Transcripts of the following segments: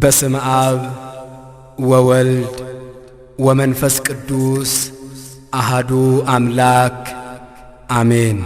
በስመ አብ ወወልድ ወመንፈስ ቅዱስ አሃዱ አምላክ አሜን።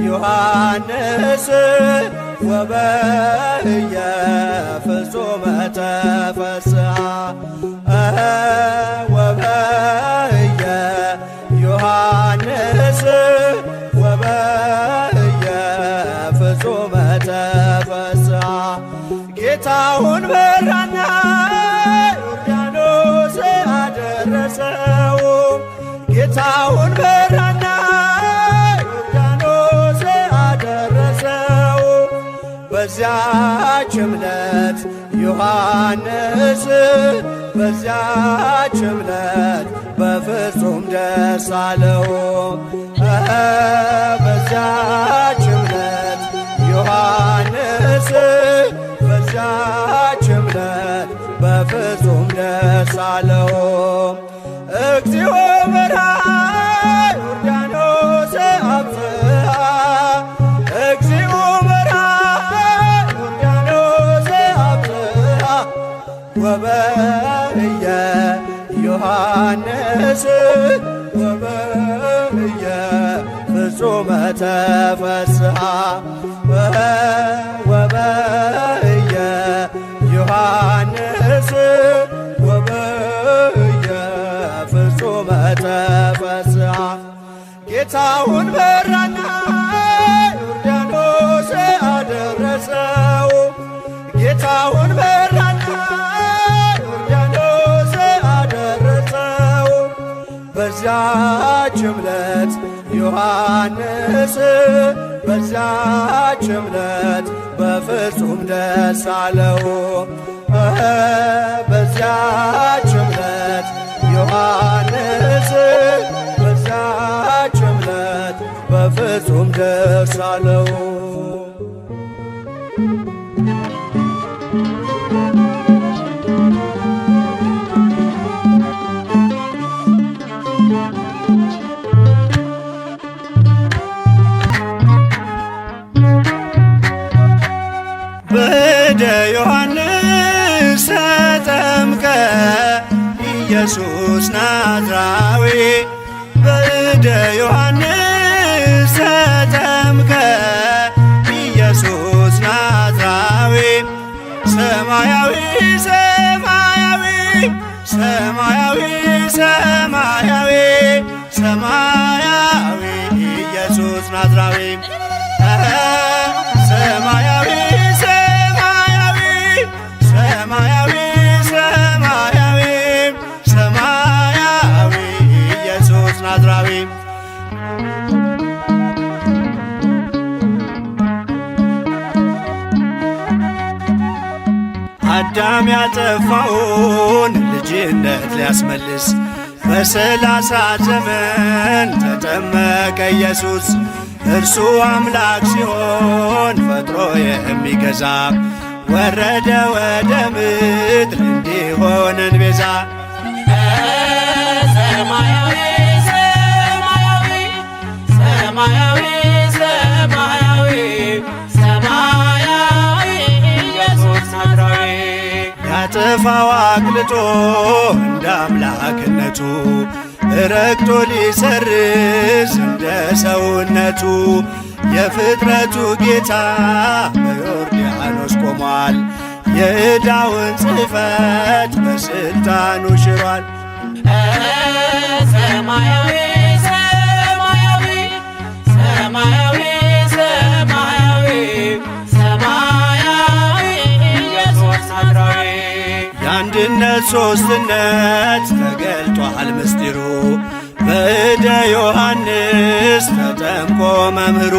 ዮሐንስ ወበየ ፍጹመ ተፈስሐ ወበየ ዮሐንስ ወበየ ፍጹመ ተፈስሐ ጌታውን በራና ዮርዳኖስ አደረሰው ጌታውን በራና በዚያች ዕለት ዮሐንስ በዚያች ዕለት በፍጹም ደስ አለው። በዚያች ዕለት ዮሐንስ በዚያች ዕለት በፍጹም ደስ አለው። እግዚኦ በርሃ ዮርዳኖስ አብጽሐ እግዚኦ ወበየ ዮሐንስ ወበየ ፍጹመ ተፈስሐ ወበየ ዮሐንስ ወበየ ፍጹመ ተፈስሐ ጌታውን በራና ዮርዳኖስ አደረሰው ጌታውን በራና በዚያች ዕለት ዮሐንስ በዚያች ዕለት በፍጹም ደስ አለው። በዚያች ዕለት ዮሐንስ በዚያች ዕለት በፍጹም ደስ አለው። በእደ ዮሐንስ ተጠምቀ ኢየሱስ ናዝራዊ በእደ ዮሐንስ ተጠምቀ ኢየሱስ ናዝራዊ ሰማያዊ ሰማያዊ ሰማያዊ ሰማያዊ ሰማያዊ ኢየሱስ ናዝራዊ ሰማያዊ ሰማያዊ ሰማያዊ ሰማያዊ አዳም ያጠፋውን ልጅነት ሊያስመልስ በ30 ዘመን ተጠመቀ ኢየሱስ። እርሱ አምላክ ሲሆን ፈጥሮ የሚገዛ ወረደ ወደ ምድር እንዲሆነን ቤዛ። ሰማያዊ ሰማያዊ ሰማያዊ ሰማያዊ ሰማያዊ ኢየሱስ ናዝራዊ ያጠፋው አቅልጦ እንደ አምላክነቱ ረግጦ ሊሰርዝ እንደ ሰውነቱ የፍጥረቱ ጌታ በዮርዳኖስ ቆሟል። የዕዳውን ጽሕፈት በሥልጣኑ ሽሯል። ሰማያዊ ሰማያዊ ሰማያዊ ሰማያዊ ሰማያዊ ኢየሱስ ናዝራዊ የአንድነት ሦስትነት ተገልጧል ምስጢሩ በእደ ዮሐንስ ተጠምቆ መምህሩ።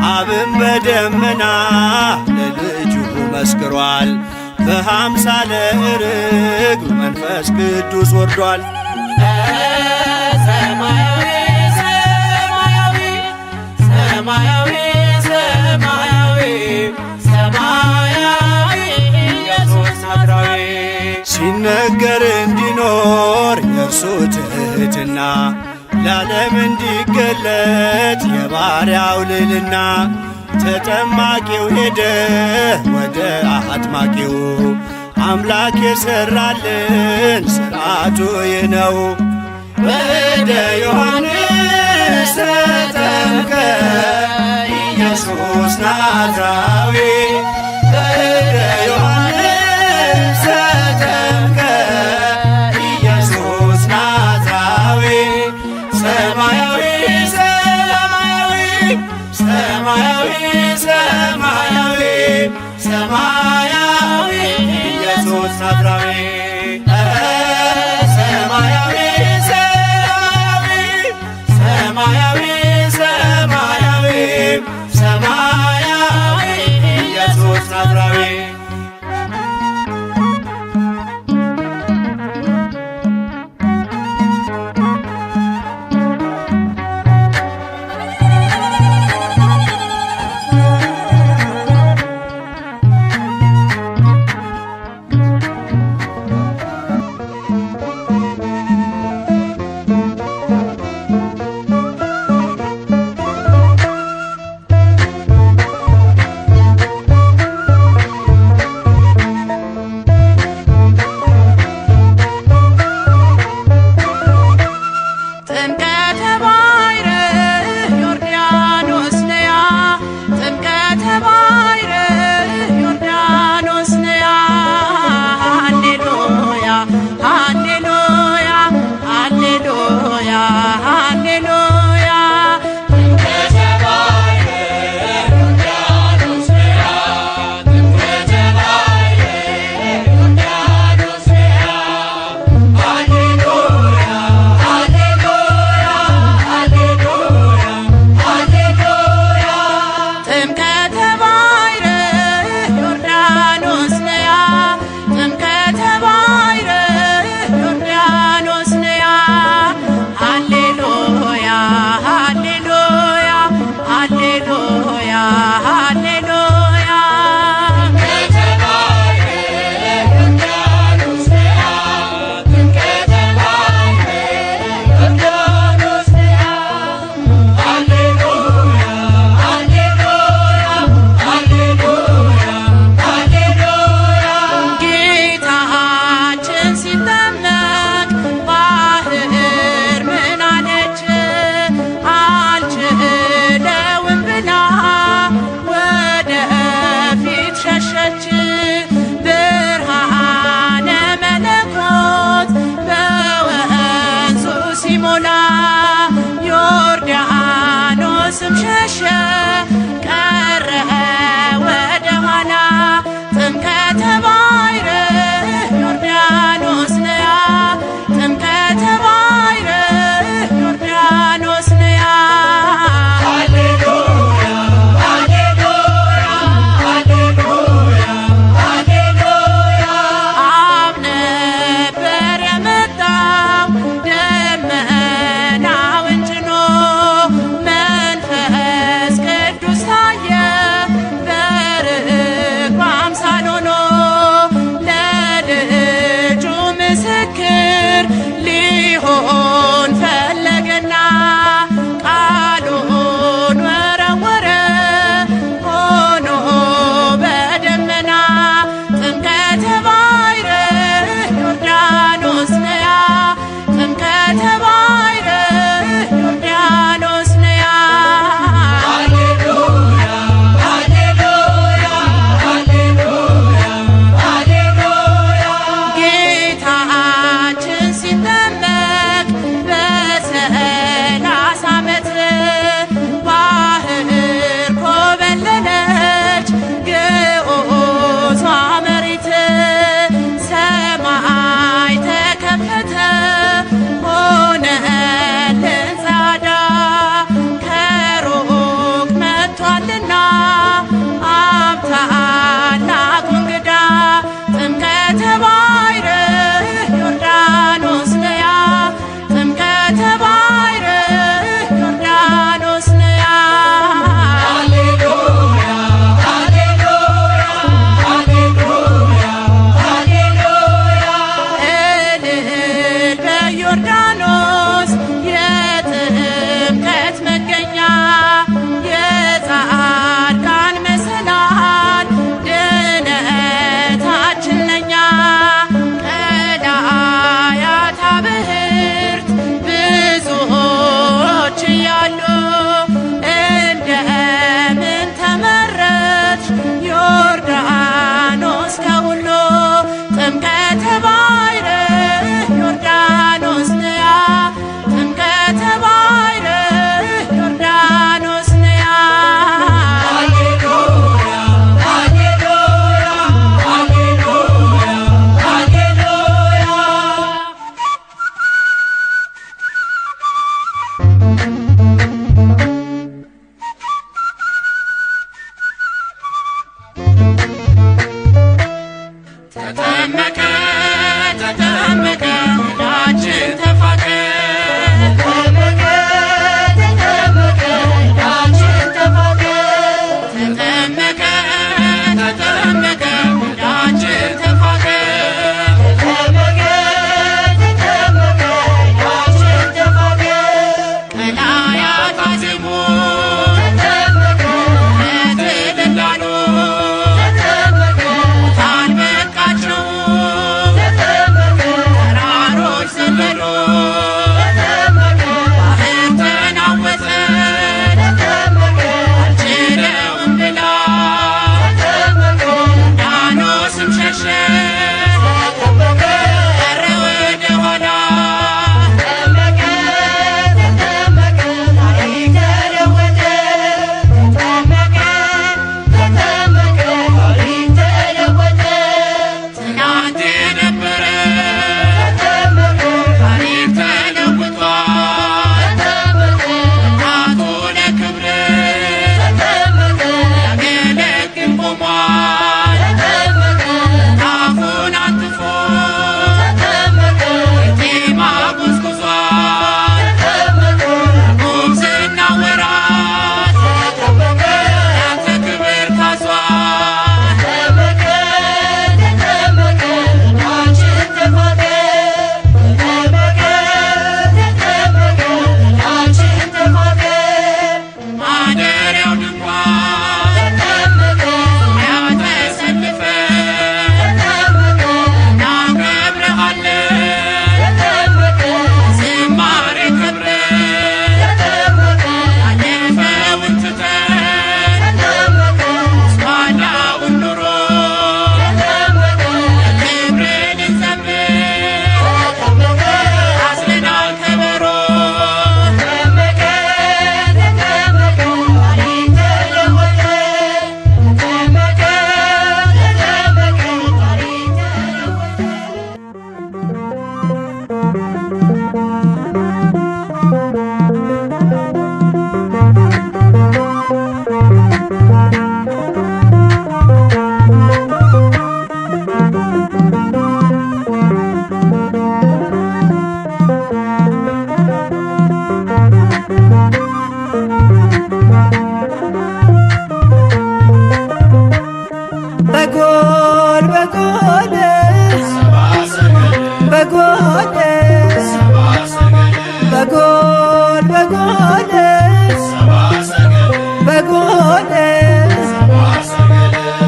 አብን በደመና ለልጁ መስክሯል። በአምሳለ ርግብ መንፈስ ቅዱስ ወርዷል። ሰማያዊ ሰማያዊ ሰማያዊ ሰማያዊ ሰማያዊ ኢየሱስ ናዝራዊ ሲነገር እንዲኖር የእርሱ ትሕትና ለዓለም እንዲገለጥ የባሪያው ልዕልና። ተጠማቂው ሄደ ወደ አጥማቂው አምላክ የሠራልን ሥርዓቱ ይህ ነው። ወደ ዮሐንስ ተጠምቀ ኢየሱስ ናዝራዊ ወደ ዮሐንስ ተጠምቀ ኢየሱስ ናዝራዊ ሰማያዊ ሰማያዊ ሰማያዊ ሰማያዊ ሰማያዊ ኢየሱስ ናዝራዊ ሰማያዊ ሰማያዊ ሰማያዊ ሰማያዊ ኢየሱስ ተጠመቀ ዕዳችን ተፋቀ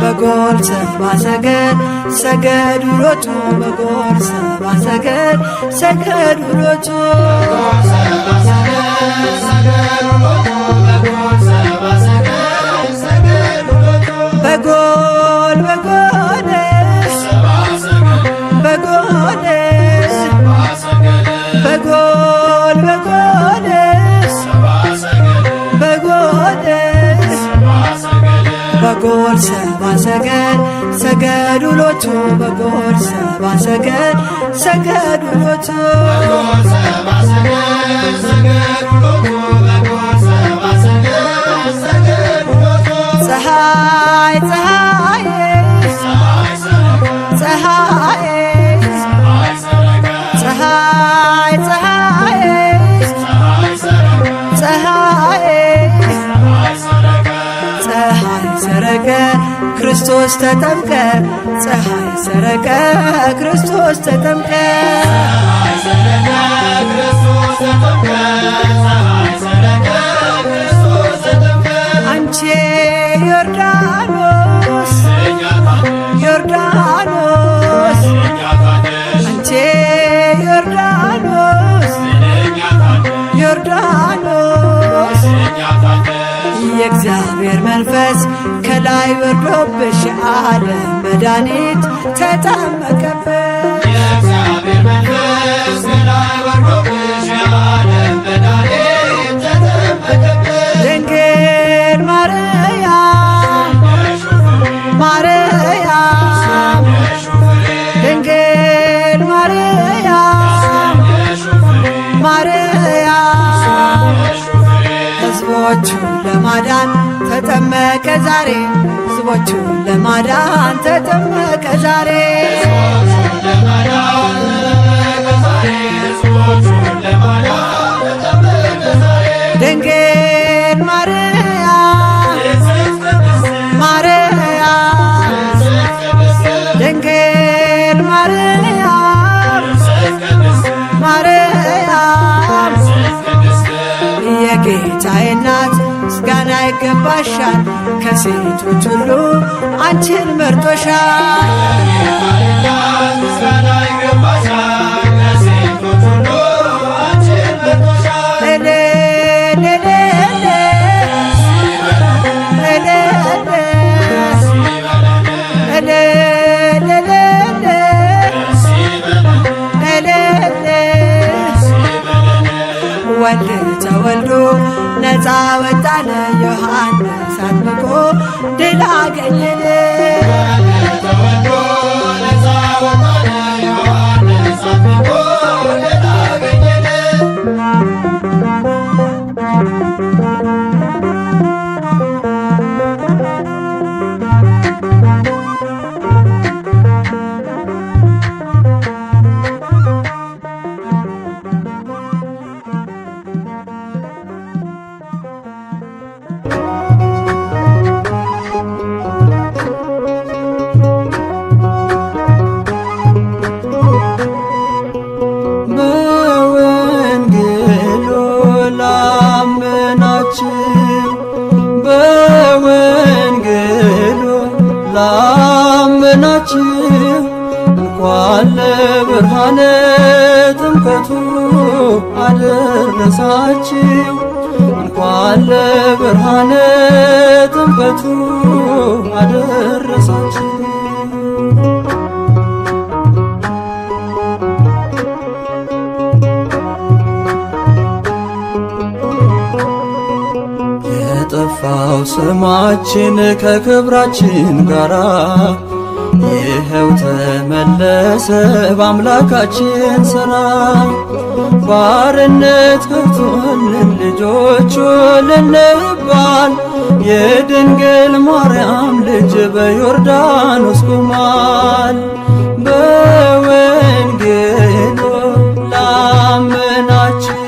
በጎል ሰባ ሰገድ ሰገዱ ሎቱ በጎል ሰባ ሰገድ ሰገዱ ሎቱ በጎል በጎል በጎል በጎል በጎል በጎል ሰባ ሰገድ ሰገዱ ሎቱ በጎል ሰባ ሰገድ ሰገዱ ሎቱ ፀሐይ ፀሐይ ፀሐይ ፀሐይ ፀሐይ ፀሐይ ሰረቀ ክርስቶስ ተጠምቀ ፀሐይ ሰረቀ ክርስቶስ ተጠምቀ አንቺ ዮርዳኖስ ዮርዳኖስ አንቺ ዮርዳኖስ ዮርዳኖስ የእግዚአብሔር መንፈስ ከላይ ወርዶብሽ ዓለም መድኃኒት ተጠመቀብሽ የእግዚአብሔር መንፈስ ከላይ ወርዶብሽ ዓለም መድኃኒት ተጠመቀብሽ ድንግል ማርያም ማርያም ድንግል ማርያም ማርያም ሕዝቦቹን ለማዳን ተጠመቀ ዛሬ ሕዝቦቹን ለማዳን ተጠመቀ ዛሬ ይገባሻል ከሴቶች ሁሉ አንቺን መርጦሻል። ምስጋና ይገባሻል ከሴቶች ሁሉ አንቺን መርጦሻል። ወልድ ተወልዶ ነፃ ወጣነ ዮሐንስ አጥምቆ ድል አገኘን። ተወልዶ ነፃ ወጣነ ዮሐንስ አጥምቆ ድል አገኘን። በወንጌሉ ላመናችሁ እንኳን ለብርሃነ ጥምቀቱ አደረሳችሁ። እንኳን ለብርሃነ ጥምቀቱ አደረሳችሁ። የጠፋው ስማችን ከክብራችን ጋራ ይኸው ተመለሰ በአምላካችን ሥራ። ባርነት ገብቶልን ልጆቹ ልንባል የድንግል ማርያም ልጅ በዮርዳኖስ ቆሟል። በወንጌሉ ላመናችሁ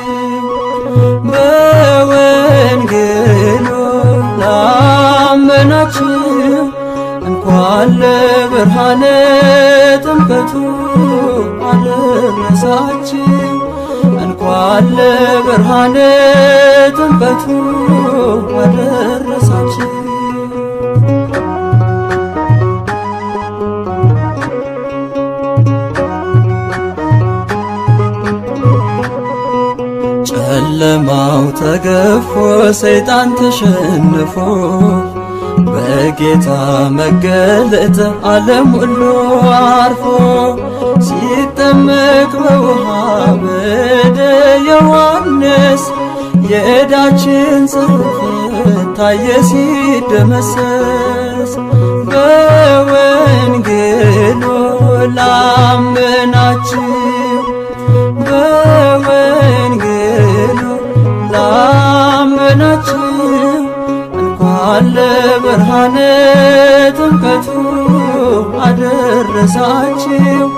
በወንጌሉ ላመናችሁ እንኳን ለብርሃነ ጥምቀቱ አደረሳችሁ። እንኳን ለብርሃነ ጥምቀቱ አደረሳችሁ። ጨለማው ተገፎ ሰይጣን ተሸንፎ በጌታ መገለጥ ዓለም ሁሉ አርፎ ሲጠመቅ በውሃ በደ ዮሐንስ የዕዳችን ጽሕፈት ታየ ሲደመሰስ። በወንጌሉ ላመናችሁ በወንጌሉ ላመናችሁ እንኳን ለብርሃነ ጥምቀቱ አደረሳችሁ።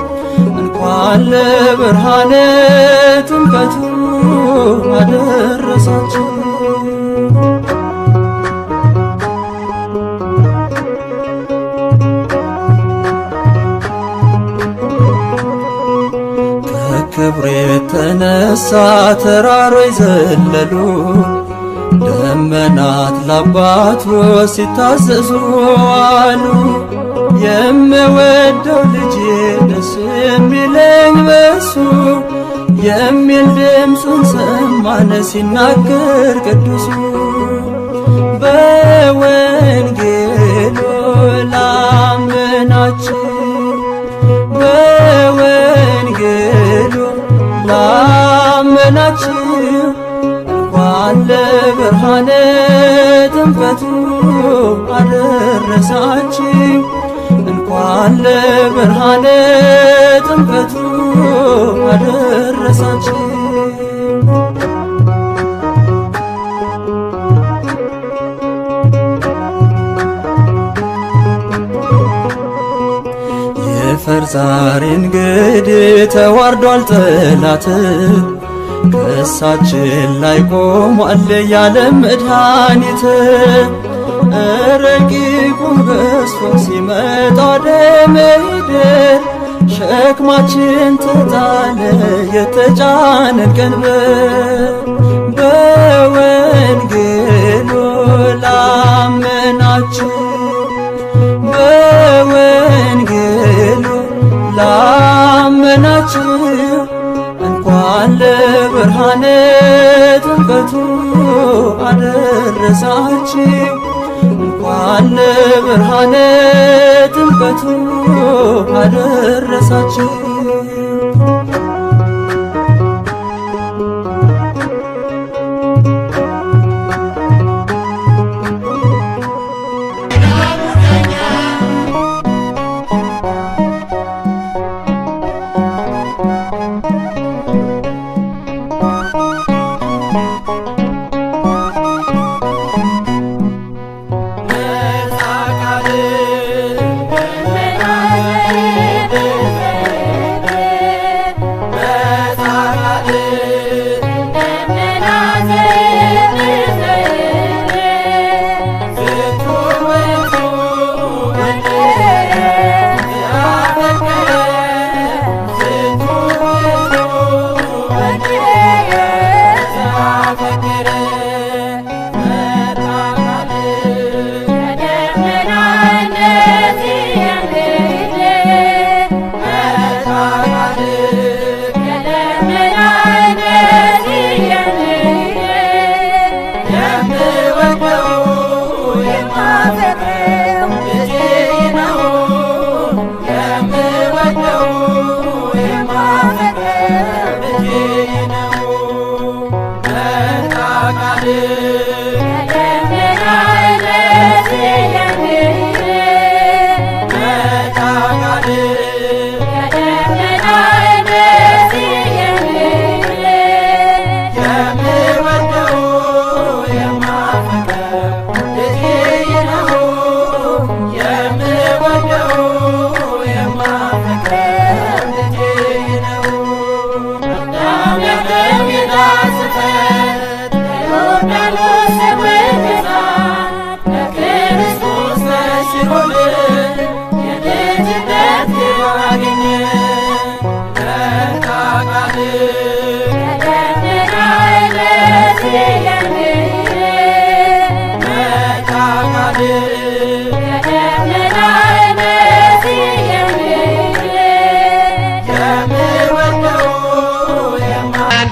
እንኳን ለብርሃነ ጥምቀቱ አደረሳችሁ። ከክብር የተነሳ ተራሮች ዘለሉ ደመናት ለአባቱ ሲታዘዙ አሉ። የምወደው ልጄ ደስ የሚለኝ በሱ የሚል ድምፁን ሰማን ሲናገር ቅዱሱ። በወንጌሉ ላመናችሁ በወንጌሉ ላመናችሁ እንኳን ለብርሃነ ጥምቀቱ አደረሳችሁ። እንኳን ለብርሃነ ጥምቀቱ አደረሳችሁ። ይፈር ዛሬ እንግዲህ ተዋርዷል ጠላት ከእሳችን ላይ ቆሟል ያለም መድኃኒት። ረቂቁ ገዝፎ ሲመጣ ወደ ምድር ሸክማችን ተጣለ የተጫነን ቀንበር። በወንጌሉ አደረሳችሁ እንኳን ለብርሃነ ጥምቀቱ አደረሳችሁ እንኳን ለብርሃነ ጥምቀቱ አደረሳችሁ።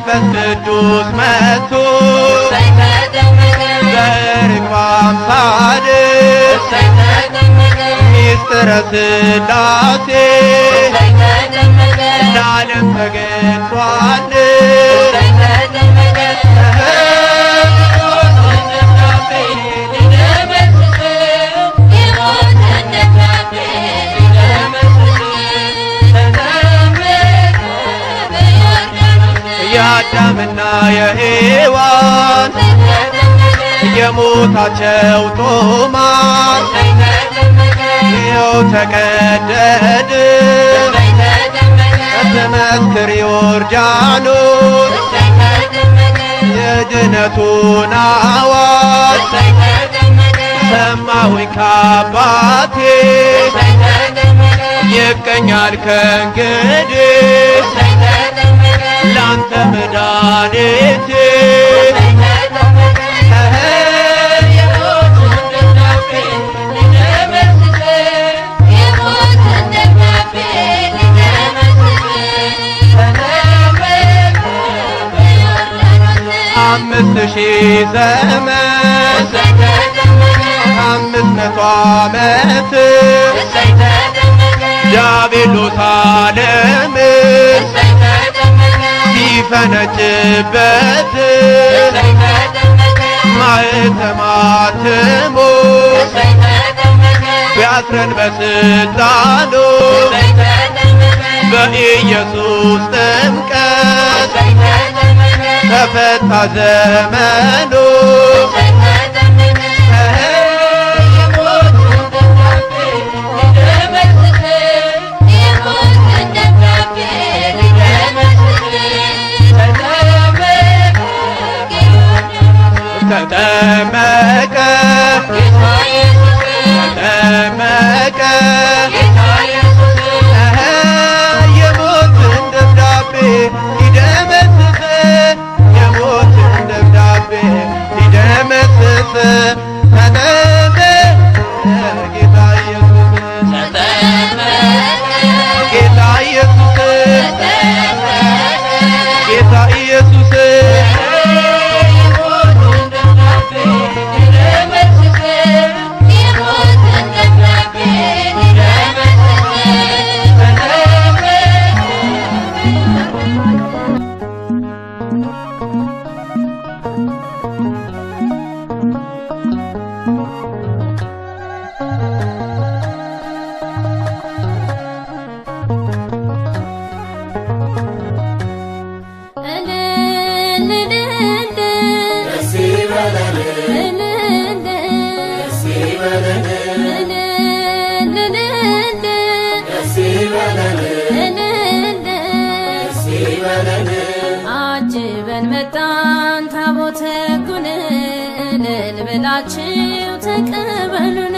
ቅዱስ መጥቶ በርግብ አምሳል ሚስጥረ ሥላሴ ለዓለም ተገልጧል። የአዳምና የሔዋን የሞታቸው ጦማር ይኸው ተቀደድ ትመስክር ዮርዳኖስ የድነቱን አዋጅ ሰማሁኝ ከአባቴ ይገኛል ከእንግዲህ ላንተ መድኃኒቴ አምስት ሺህ ዘመን 500 ዓመት ዲያብሎስ ዓለምን ሲፈነጭበት ማኅተመ አትሞ ቢያስረን በሥልጣኑ በኢየሱስ ጥምቀት ተፈታ ዘመኑ። ተጠመቀ ተጠመቀ የሞትን ደብዳቤ ሊደመስስ የሞትን ደብዳቤ ሊደመስስ ተጠመቀ ጌታ ኢየሱስ ጌታ ኢየሱስ አጅበን መጣን ታቦተ ሕጉን እልል ብላችሁ ተቀበሉን።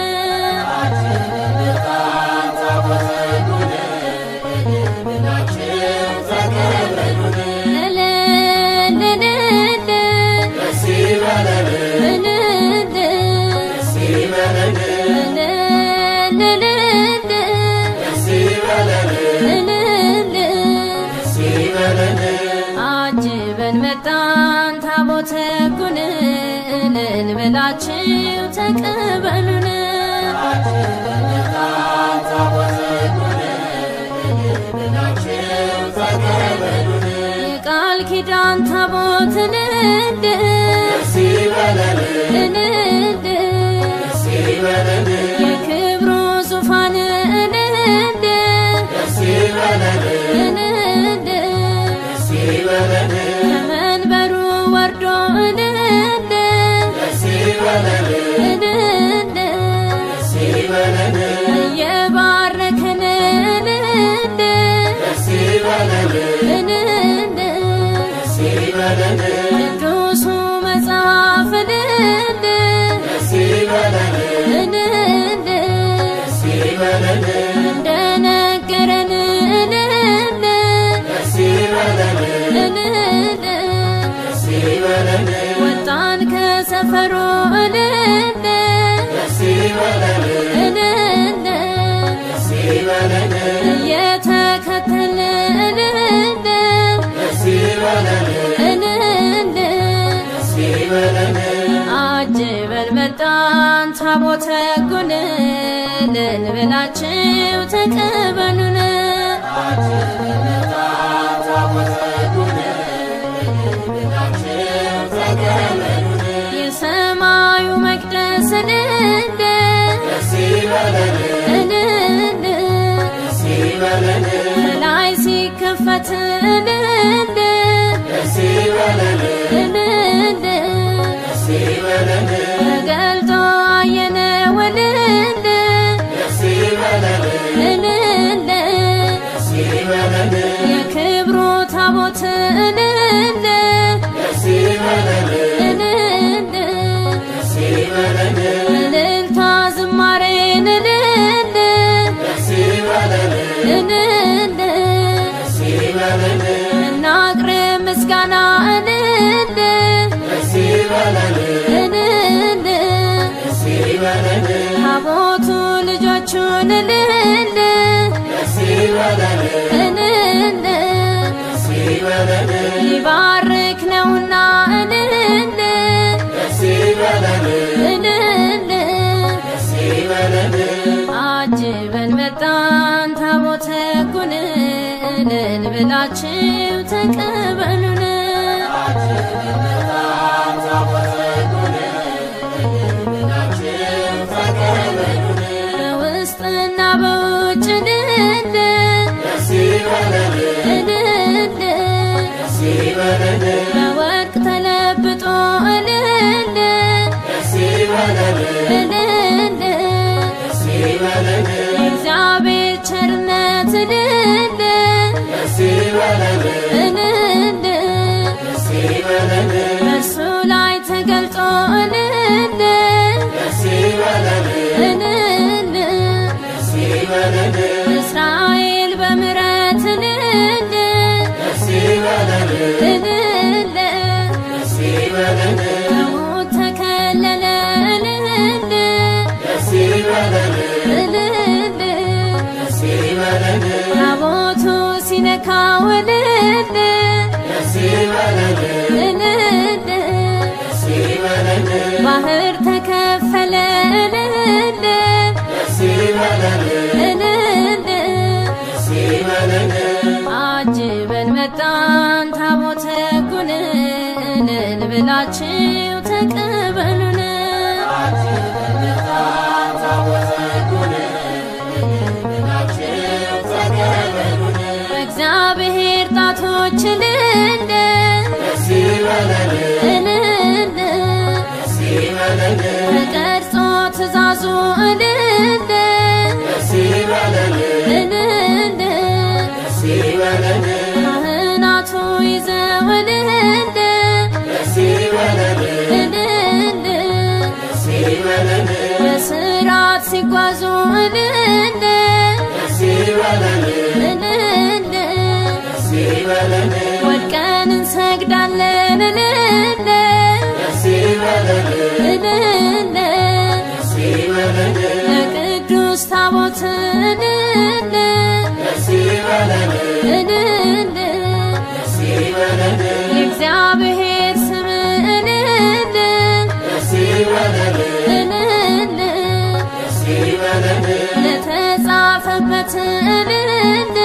አጅበን መጣን ታቦተ ሕጉን እልል ብላችሁ ተቀበሉን። የቃል ኪዳን ታቦት እልል እልል የክብሩ ዙፋን እልል እልል ከመንበሩ ወርዶ እልል እልል እየባረከን እልል እልል ቅዱሱ መጽሐፍ እልል እልል እንደነገረን እልል እልል ወጣን ከሰፈሩ እልል እልል እየተከተልን እልል እልል አጅበን መጣን ታቦተ ሕጉን እልል ብላችሁ ተቀበሉን። የሰማዩ መቅደስ እልል እልል ከላይ ሲከፈት እልል እልል ተገልጦ አየነው እልል እልል የክብሩ ታቦት እልል እልል እልልታ ዝማሬን እልል እልል እናቅርብ ምስጋና እልል እልል ታቦቱ ልጆቹን እልል እልል ሊባርክ ነውና እልል እልል አጅበን መጣን ታቦተ ሕጉን እልል ብላችሁ ተቀበሉን። በውስጥና በውጭ እልል እልል በወርቅ ተለብጦ እልል እልል የእግዚአብሔር ቸርነት እልል እልል መጣን ታቦተ ሕጉን እልል ብላችሁ ተቀበሉን። በእግዚአብሔር ጣቶች እልል እልል ተቀርጾ ትእዛዙ እልል እልል ካህናቱ ይዘው እልል እልል በሥርዓት ሲጓዙ እልል እልል ወድቀን እንሰግዳለን እልል እልል ለቅዱስ ታቦት እልል እልል የእግዚአብሔር ስም እልል እልል ለተጻፈበት እልል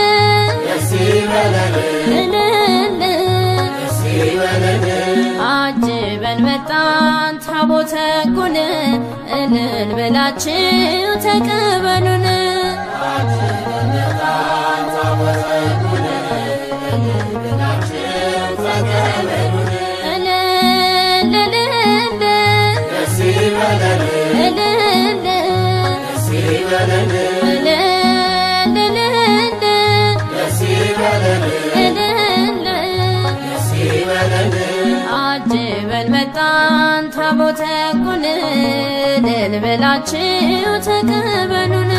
እልል አጅበን መጣን ታቦተ ሕጉን እልል ብላችሁ ተቀበሉን። አጅበን መጣን ታቦተ ሕጉን እልል ብላችሁ ተቀበሉን።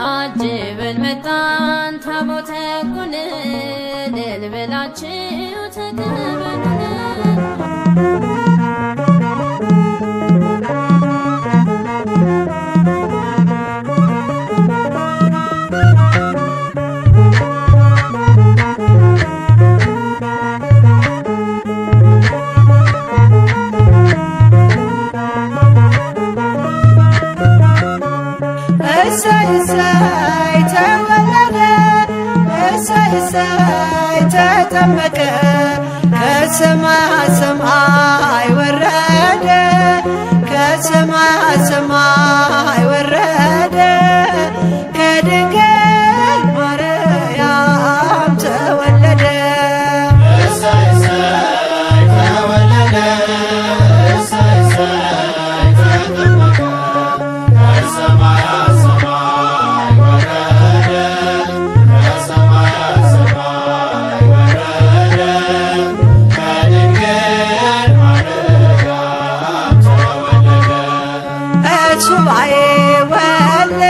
አጅበን መጣን ታቦተ ሕጉን እልል ብላችሁ ተቀበሉን። እሰይ እሰይ ተወለደ፣ እሰይ እሰይ ተጠመቀ፣ ከሰማይ ሰማይ ወረደ፣ ከሰማይ ሰማይ ወረደ፣ ከድንግል ማርያም ተወለደ። እሰይ እሰይ ተወለደ፣ እሰይ እሰይ ተጠመቀ፣ ከሰማይ ሰማይ ወረደ፣ ከሰማይ ሰማይ ወረደ፣ ከድንግል ማርያም ተወለደ። ሱባኤ ወልድ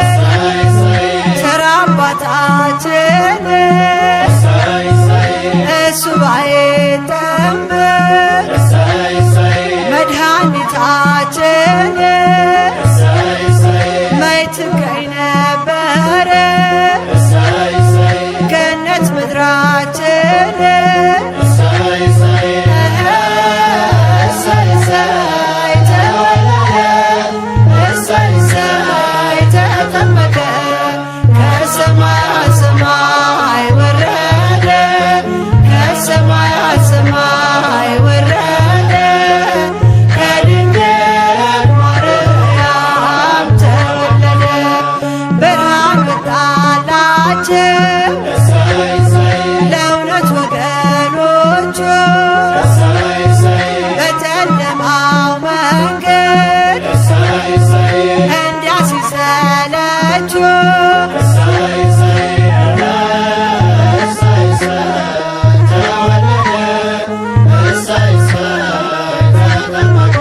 እሰይ እሰይ ተራ አባታችን እሰይ እሰይ ሱባኤ ጠምር እሰይ እሰይ መድኃኒታችን እሰይ እሰይ መች ትገኝ ነበረ እሰይ እሰይ ገነት ምድራችን እሰይ እሰይ እሰይ እሰይ ተወለደ፣ እሰይ እሰይ ተጠመቀ፣ ከሰማይ ሰማይ ወረደ፣ ከሰማይ ሰማይ ወረደ፣ ከድንግል ማርያም ተወለደ። ብርሃን ወጣላቸው እሰይ እሰይ ለእውነት ወገኖቹ እሰይ እሰይ በጨለማው መንገድ እሰይ እሰይ እንዲያሲሰለችው እሰይ እሰይ እሰይ እሰይ ተወለደ፣ እሰይ እሰይ ተጠመቀ፣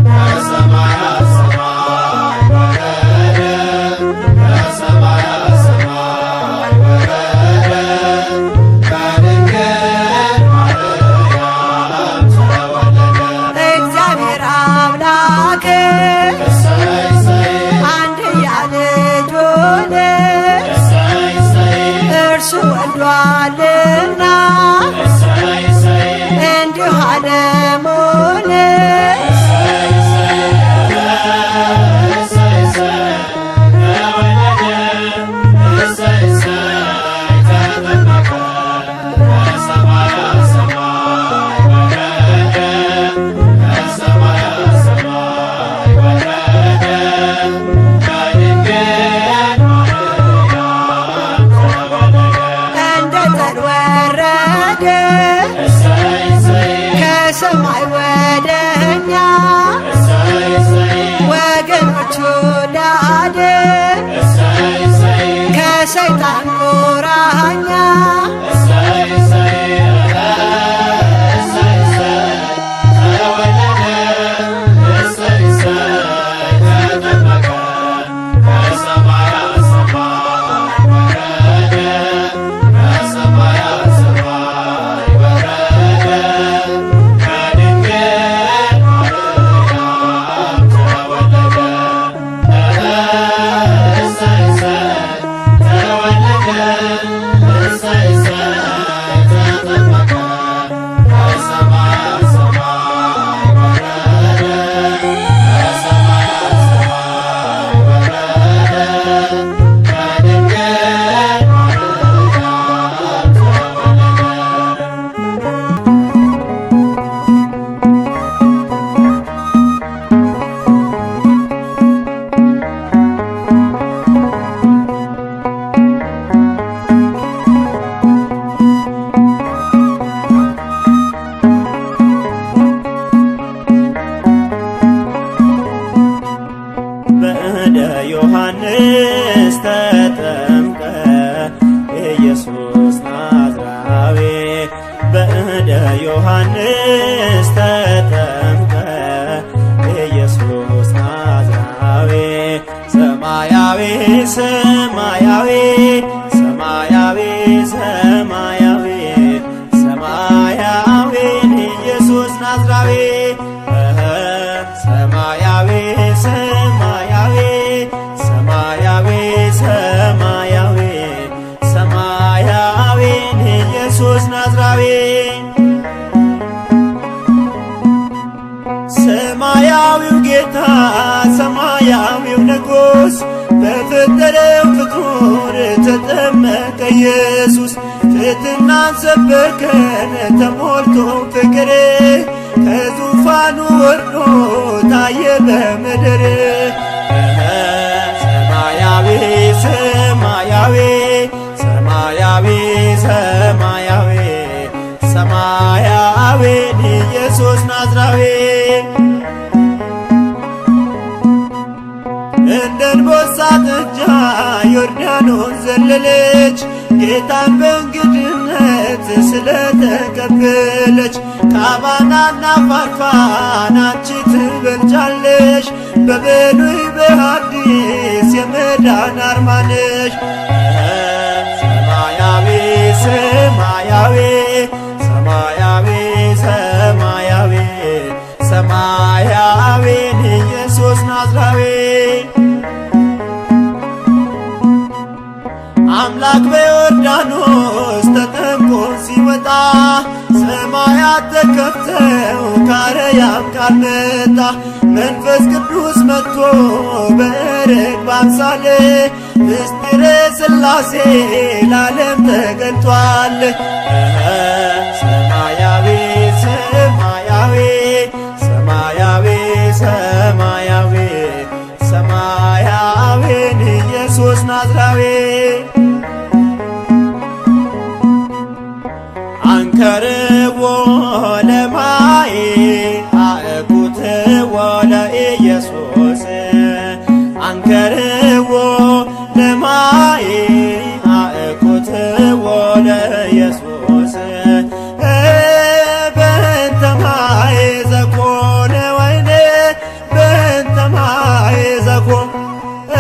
ከሰማይ ሰማይ ወረደ፣ ከሰማይ ሰማይ ወረደ፣ ከድንግል ማርያም ተወለደ። እግዚአብሔር አምላክ እሰይ እሰይ አንድያ ልጁን ላድን ከሰይጣን ቁራኛ ዮሐንስ ተጠምቀ ኢየሱስ ናዝራዊ በእደ ዮሐንስ ተጠምቀ ኢየሱስ ናዝራዊ ሰማያዊ ሰማያዊ ሰማያዊ ሰማያዊ ሰማያዊ ኢየሱስ ናዝራዊ ሰማያዊ ሰማያዊ ሰማያዊ ሰማያዊ ሰማያዊ ኢየሱስ ናዝራዊ ሰማያዊው ጌታ ሰማያዊው ንጉሥ በፈጠረው ፍጡር ተጠመቀ ኢየሱስ ትሕትናን ሰበከን ተሞልቶ ፍቅር ከዙፋኑ ወርዶ ታየ በምድር ሰማያዊ ሰማያዊ ሰማያዊ ሰማያዊ ሰማያዊ ኢየሱስ ናዝራዊ እንደ አንበሳ ጥጃ ዮርዳኖስ ዘለለች ጌታን በእንግድነት ስለተቀበለች ቃባናና ፋርፋን አንቺ ትበልጫለሽ በብሉይ በሐዲስ የመዳን አርማ ነሽ ሰማያዊ ሰማያዊ ሰማያዊ ሰማያዊ ሰማያዊ ኢየሱስ ናዝራዊ አምላክ በዮርዳኖስ ተጠምቆ ሲወጣ ሰማያት ተከፍተው ከአርያም ቃል መጣ መንፈስ ቅዱስ መጥቶ በርግብ አምሳል ምስጢረ ሥላሴ ለዓለም ተገልጧል ሰማያዊ ሰማያዊ ሰማያዊ ሰማያዊ ሰማያዊ ኢየሱስ ናዝራዊ አንከርዎ ለማይ አእኩትዎ ለኢየሱስ አንከርዎ ለማይ አእኩትዎ ለኢየሱስ በእንተ ማይ ዘኮነ ወይኔ በእንተ ማይ ዘኮነ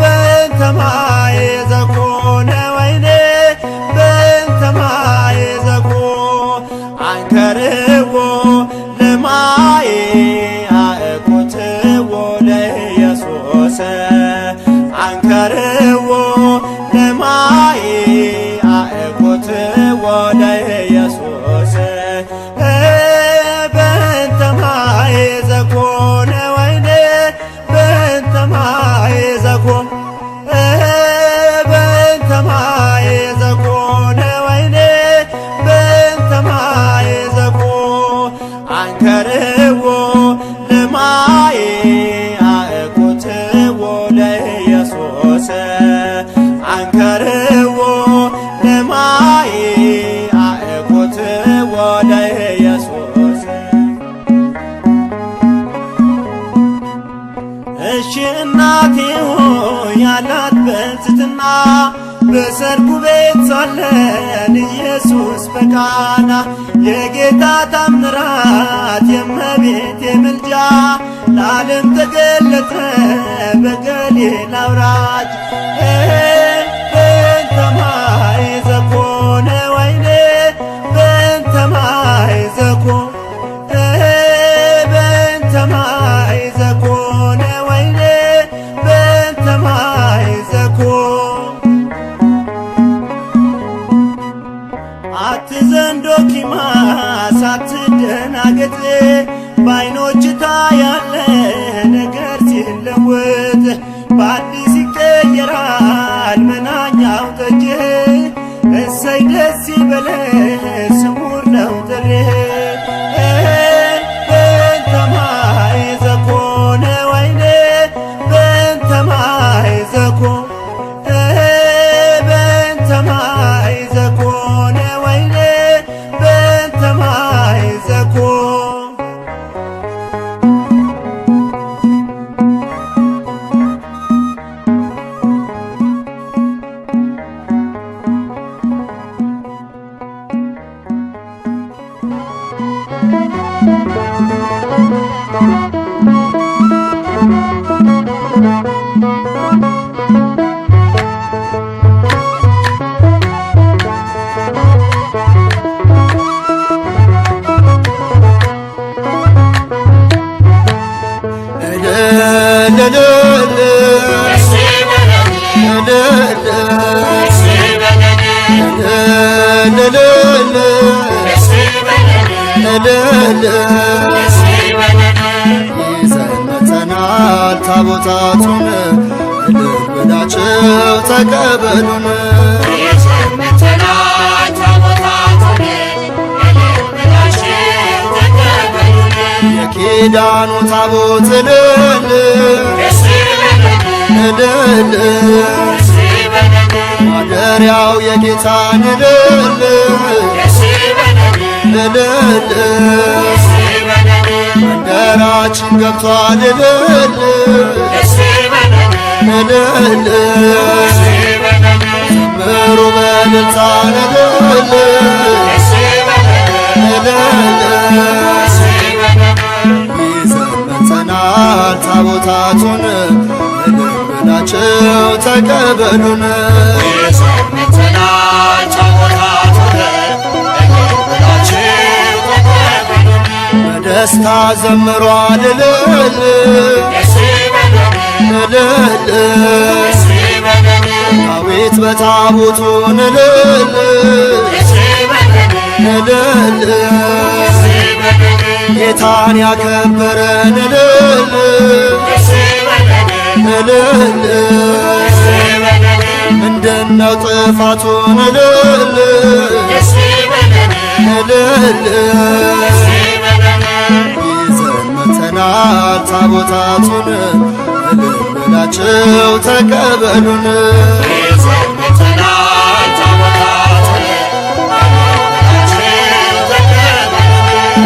በእንተ ማይ ዘኮነ ወይኔ በእንተ ማይ ዘኮ አንከርዎ ለማይ አእኩትዎ ለኢየሱስ አንከርዎ ለማይ አእኩትዎ ለኢየሱስ በእንተ ማይ ዘኮነ ወይኔ በእንተ ማይ ዘኮ በእንተ ማይ ዘኮነ ወይኔ በእንተ ማይ ዘኮ አንከርዎ ለማይ አእኩትዎ እናቴ ሆይ ያላት በትሕትና በሰርጉ ቤት ሳለን ኢየሱስ በቃና የጌታ ታምራት የእመቤቴ ምልጃ ለዓለም ተገለጠ በገሊላ አውራጅ በእንተ ማይ ዘኮነ ወይኔ በእንተ ማይ ዘኮነ በእንተ ማይ ዘኮነ ወይኔ በእንተ ማይ ዘኮነ አትዘንዶ ኪማስ አትደናገጥ በዓይኖች ታያለ ነገር ሲለወጥ በአዲስ ይቀየራል መናኛው ጠጅ እሰይ ደስ ይበለህ ስሙር ነው ጥሪህ በእንተ ማይ ዘኮነ ወይኔ በእንተ ማይ ዘኮነ በእንተ ማይ ዘኮነ ወይኔ በእንተ ማይ ዘኮነ ይዘን መጥተናል ታቦታቱን እልል ብላችሁ ተቀበሉን የኪዳኑ ታቦት እልል እልል ማደሪያው የጌታን እልል እልል መንደራችን ገብቷል እልል እልል ዘምሩ በእልልታ እልል እልል ይዘን መጥተናል ታቦታቱን እልል ብላችሁ ተቀበሉን በደስታ ዘምሯል እልል እልል ዳዊት በታቦቱን እልል እልል ጌታን ያከበረን እልል እልል ምንድነው ጥፋቱን እልል እልል ይዘን መጥተናል ታቦታቱን እልል ብላችሁ ተቀበሉን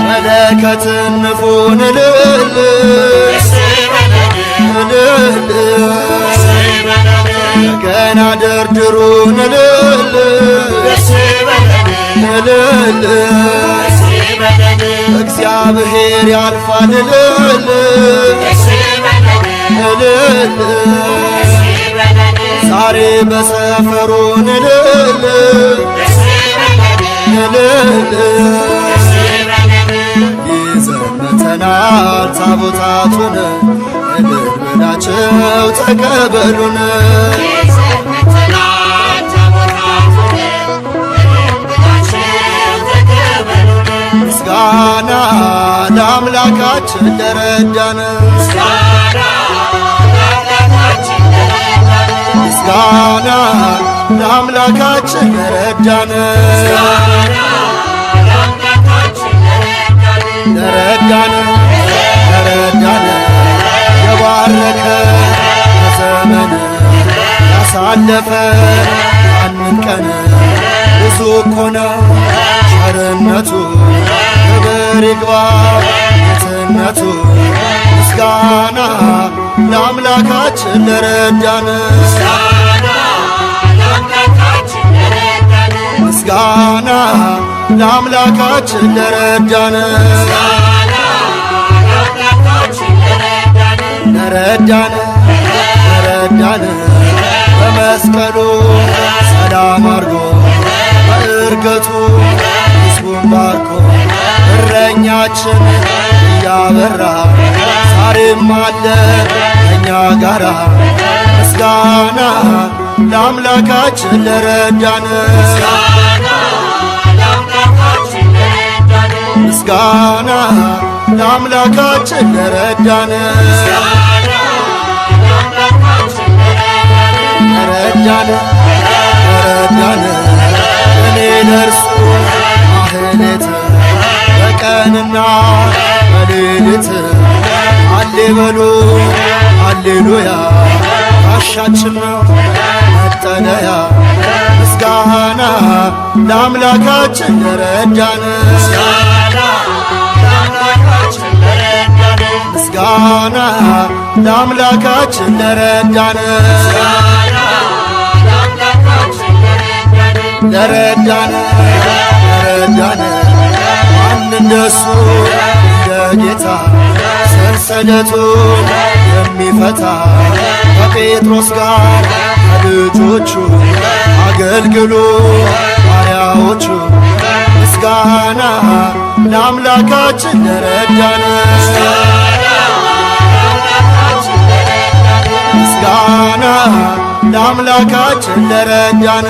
መለከትን ንፉን እልል እልል ገና ደርድሩን እልል እልል እግዚአብሔር ያልፋል እልል እልል ዛሬ በሰፈሩን እልል እልል ይዘን መጥተናል ታቦታቱን እልል ብላችሁ ተቀበሉን ምስጋና ለአምላካችን ለረዳን ምስጋና ለአምላካችን ለረዳን ለረዳን ለረዳን የባረከ በዘመን ያሳለፈ ያንን ቀን ብዙ እኮ ነው ቸርነቱ ክብር ይግባ ጌትነቱ ምስጋና ለአምላካችን ለረዳን ምስጋና ለአምላካችን ለረዳን ለረዳን በመስቀሉ ሰላም አርጎ በእርገቱ ሕዝቡን ባርኮ እረኛችን እያበራ ዛሬም አለ ከእኛ ጋራ ምስጋና ለአምላካችን ለረዳን ምስጋና ለአምላካችን ለረዳን ለረዳን እኔ ለእርሱ ማህሌት በቀንና በሌሊት አሌ በሉ ሃሌሉያ ጋሻችን ነው መጠለያ ምስጋና ለአምላካችን ለረዳን ምስጋና ለአምላካችን ለረዳን ለረዳን ማን እንደሱ እንደ ጌታ ሰንሰለቱ የሚፈታ ከጴጥሮስ ጋር ከልጆቹ አገልግሎ ባሪያዎቹ ምስጋና ለአምላካችን ለረዳን ምስጋና ለአምላካችን ለረዳን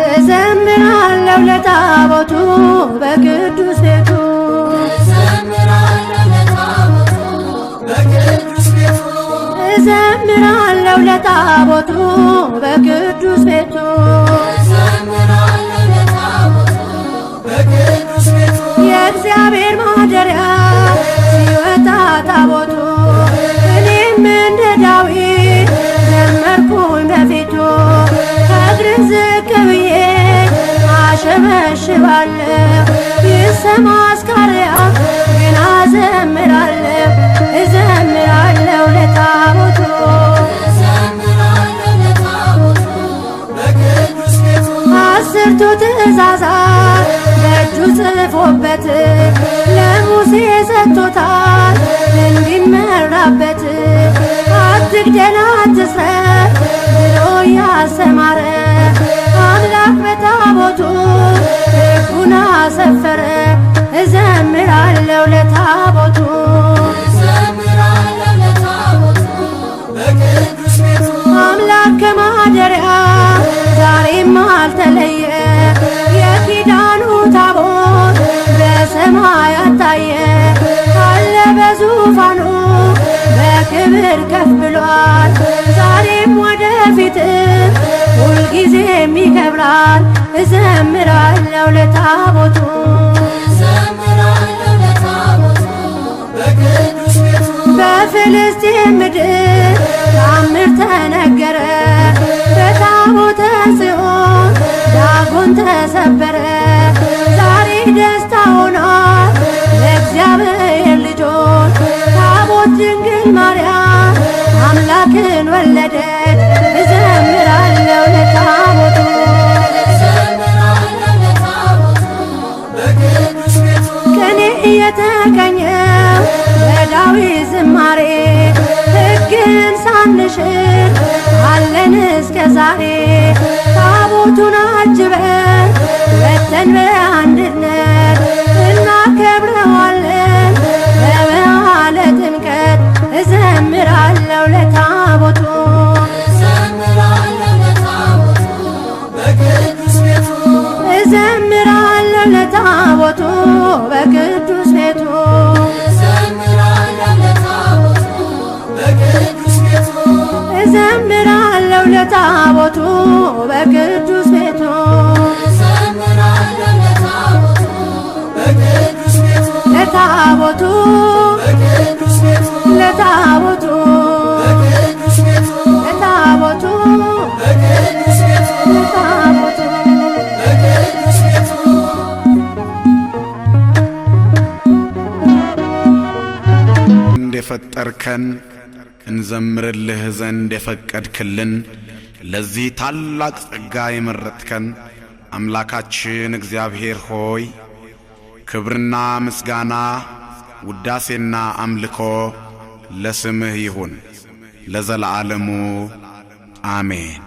እዘምራለሁ ለታቦቱ በቅዱስ ቤቱ እዘምራለሁ ለታቦቱ በቅዱስ ቤቱ የእግዚአብሔር ማደሪያ ሲወጣ ታቦቱ እኔም እንደ ዳዊት ዘመርኩኝ በፊቱ ከእግር ዝቅ ብዬ አሸበሽባለሁ ይሰማ አስካሪያ ግን እዘምራለሁ ለታቦቱ አስርቱ ትእዛዛት በእጁ ጽፎበት ለሙሴ ሰጥቶታል እንዲመራበት አትግደል አትስረቅ ብሎ ያስተማረ አምላክ በታቦቱ ሕጉን አሰፈረ እዘምራለሁ ለታቦቱ አምላክ ከማደሪያ ዛሬም አልተለየ የኪዳኑ ታቦት በሰማያት ታየ አለ በዙፋኑ በክብር ከፍ ብሏል ዛሬም ወደፊት ሁልጊዜም ይከብራል እዘምራለሁ ለታቦቱ በፍልስጤም ምድር ታምር ተነገረ በታቦተ ጽዮን ዳጎን ተሰበረ ዛሬ ደስታ ሆኗል ለእግዚአብሔር ልጆች ታቦት ድንግል ማርያም አምላክን ወለደች እዘምራለሁ ለታቦቱ ከኔ እየተቀኘው በዳዊት ዝማሬ ሕግን ሳንሽር አለን እስከ ዛሬ ታቦቱን አጅበን ወጥተን በአንድነት እናከብረዋለን በበዓለ ጥምቀት እዘምራለሁ ለታቦቱ እዘምራለሁ ለታቦቱ በቅዱስ ቤቱ እዘምራለሁ ለታቦቱ በቅዱስ ቤቱ ለታቦቱ ለታቦቱ ለታቦቱ እንደፈጠርከን እንዘምርልህ ዘንድ የፈቀድክልን ለዚህ ታላቅ ጸጋ የመረጥከን አምላካችን እግዚአብሔር ሆይ ክብርና ምስጋና ውዳሴና አምልኮ ለስምህ ይሁን ለዘላለሙ አሜን።